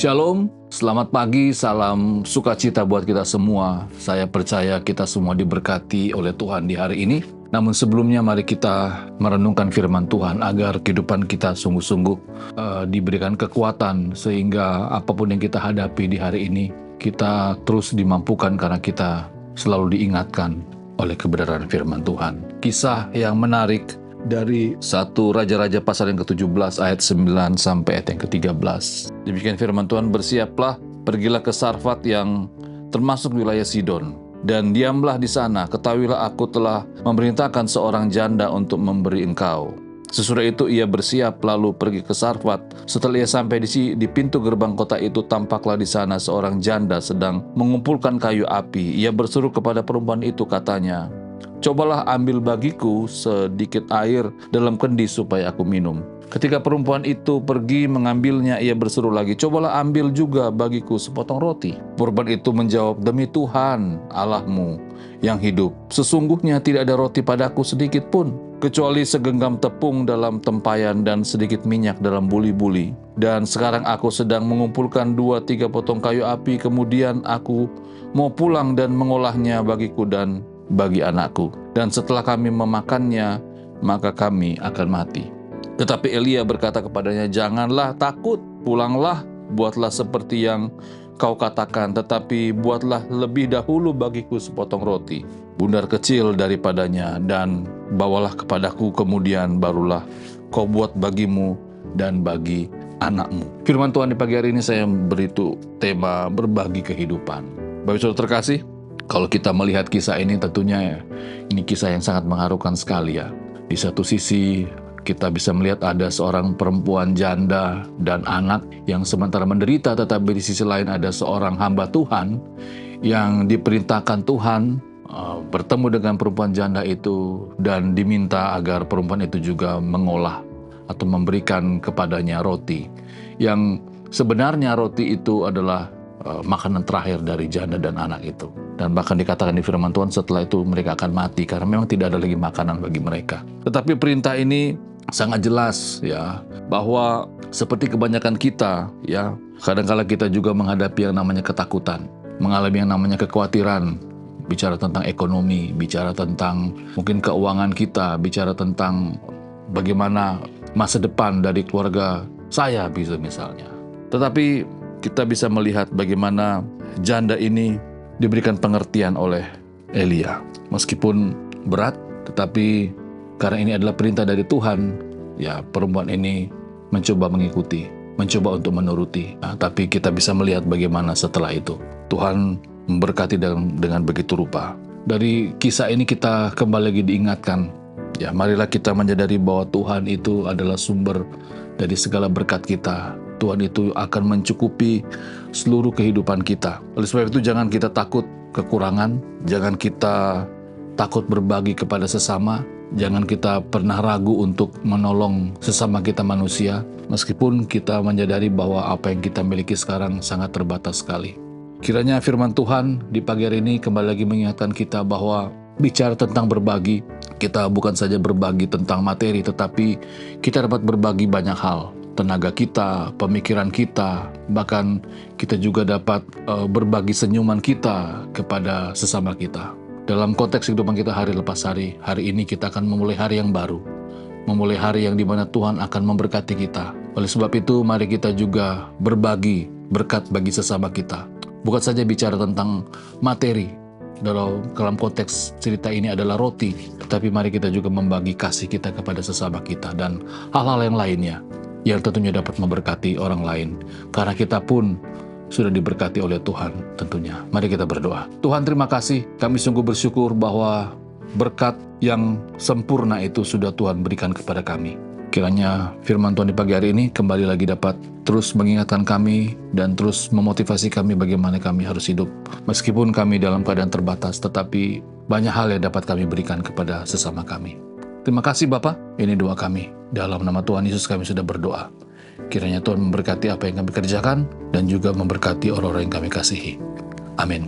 Shalom, selamat pagi, salam sukacita buat kita semua. Saya percaya kita semua diberkati oleh Tuhan di hari ini. Namun sebelumnya mari kita merenungkan firman Tuhan agar kehidupan kita sungguh-sungguh diberikan kekuatan sehingga apapun yang kita hadapi di hari ini kita terus dimampukan karena kita selalu diingatkan oleh kebenaran firman Tuhan. Kisah yang menarik dari 1 Raja-Raja pasal yang ke-17 ayat 9 sampai ayat yang ke-13. Demikian firman Tuhan, bersiaplah, pergilah ke Sarfat yang termasuk wilayah Sidon, dan diamlah di sana, ketahuilah aku telah memerintahkan seorang janda untuk memberi engkau. Sesudah itu ia bersiap lalu pergi ke Sarfat. Setelah ia sampai di pintu gerbang kota itu, tampaklah di sana seorang janda sedang mengumpulkan kayu api. Ia berseru kepada perempuan itu, katanya, "Cobalah ambil bagiku sedikit air dalam kendi supaya aku minum." Ketika perempuan itu pergi mengambilnya, ia berseru lagi, "Cobalah ambil juga bagiku sepotong roti." Perempuan itu menjawab, "Demi Tuhan Allahmu yang hidup, sesungguhnya tidak ada roti padaku sedikit pun, kecuali segenggam tepung dalam tempayan dan sedikit minyak dalam buli-buli. Dan sekarang aku sedang mengumpulkan 2-3 potong kayu api, kemudian aku mau pulang dan mengolahnya bagiku dan bagi anakku. Dan setelah kami memakannya, maka kami akan mati." Tetapi Elia berkata kepadanya, "Janganlah takut, pulanglah, buatlah seperti yang kau katakan, tetapi buatlah lebih dahulu bagiku sepotong roti, bundar kecil daripadanya, dan bawalah kepadaku, kemudian barulah kau buat bagimu dan bagi anakmu." Firman Tuhan di pagi hari ini saya beri tema berbagi kehidupan. Bapak Saudara terkasih, kalau kita melihat kisah ini, tentunya ini kisah yang sangat mengharukan sekali ya. Di satu sisi kita bisa melihat ada seorang perempuan janda dan anak yang sementara menderita, tetapi di sisi lain ada seorang hamba Tuhan yang diperintahkan Tuhan bertemu dengan perempuan janda itu dan diminta agar perempuan itu juga mengolah atau memberikan kepadanya roti. Yang sebenarnya roti itu adalah makanan terakhir dari janda dan anak itu. Dan bahkan dikatakan di firman Tuhan setelah itu mereka akan mati karena memang tidak ada lagi makanan bagi mereka. Tetapi perintah ini sangat jelas ya, bahwa seperti kebanyakan kita ya, kadang-kala kita juga menghadapi yang namanya ketakutan, mengalami yang namanya kekhawatiran, bicara tentang ekonomi, bicara tentang mungkin keuangan kita, bicara tentang bagaimana masa depan dari keluarga saya bisa misalnya. Tetapi kita bisa melihat bagaimana janda ini diberikan pengertian oleh Elia. Meskipun berat, tetapi karena ini adalah perintah dari Tuhan, ya perempuan ini mencoba mengikuti, mencoba untuk menuruti. Nah, tapi kita bisa melihat bagaimana setelah itu Tuhan memberkati dengan begitu rupa. Dari kisah ini kita kembali lagi diingatkan, ya marilah kita menyadari bahwa Tuhan itu adalah sumber dari segala berkat kita. Tuhan itu akan mencukupi seluruh kehidupan kita. Oleh sebab itu jangan kita takut kekurangan, jangan kita takut berbagi kepada sesama, jangan kita pernah ragu untuk menolong sesama kita manusia, meskipun kita menyadari bahwa apa yang kita miliki sekarang sangat terbatas sekali. Kiranya firman Tuhan di pagi hari ini kembali lagi mengingatkan kita bahwa bicara tentang berbagi, kita bukan saja berbagi tentang materi, tetapi kita dapat berbagi banyak hal. Tenaga kita, pemikiran kita, bahkan kita juga dapat berbagi senyuman kita kepada sesama kita. Dalam konteks kehidupan kita hari lepas hari, hari ini kita akan memulai hari yang baru, memulai hari yang dimana Tuhan akan memberkati kita. Oleh sebab itu, mari kita juga berbagi berkat bagi sesama kita. Bukan saja bicara tentang materi, dalam konteks cerita ini adalah roti, tetapi mari kita juga membagi kasih kita kepada sesama kita dan hal-hal yang lainnya yang tentunya dapat memberkati orang lain. Karena kita pun sudah diberkati oleh Tuhan tentunya. Mari kita berdoa. Tuhan, terima kasih. Kami sungguh bersyukur bahwa berkat yang sempurna itu sudah Tuhan berikan kepada kami. Kiranya firman Tuhan di pagi hari ini kembali lagi dapat terus mengingatkan kami dan terus memotivasi kami bagaimana kami harus hidup. Meskipun kami dalam keadaan terbatas, tetapi banyak hal yang dapat kami berikan kepada sesama kami. Terima kasih Bapa, ini doa kami. Dalam nama Tuhan Yesus kami sudah berdoa. Kiranya Tuhan memberkati apa yang kami kerjakan dan juga memberkati orang-orang yang kami kasihi. Amin.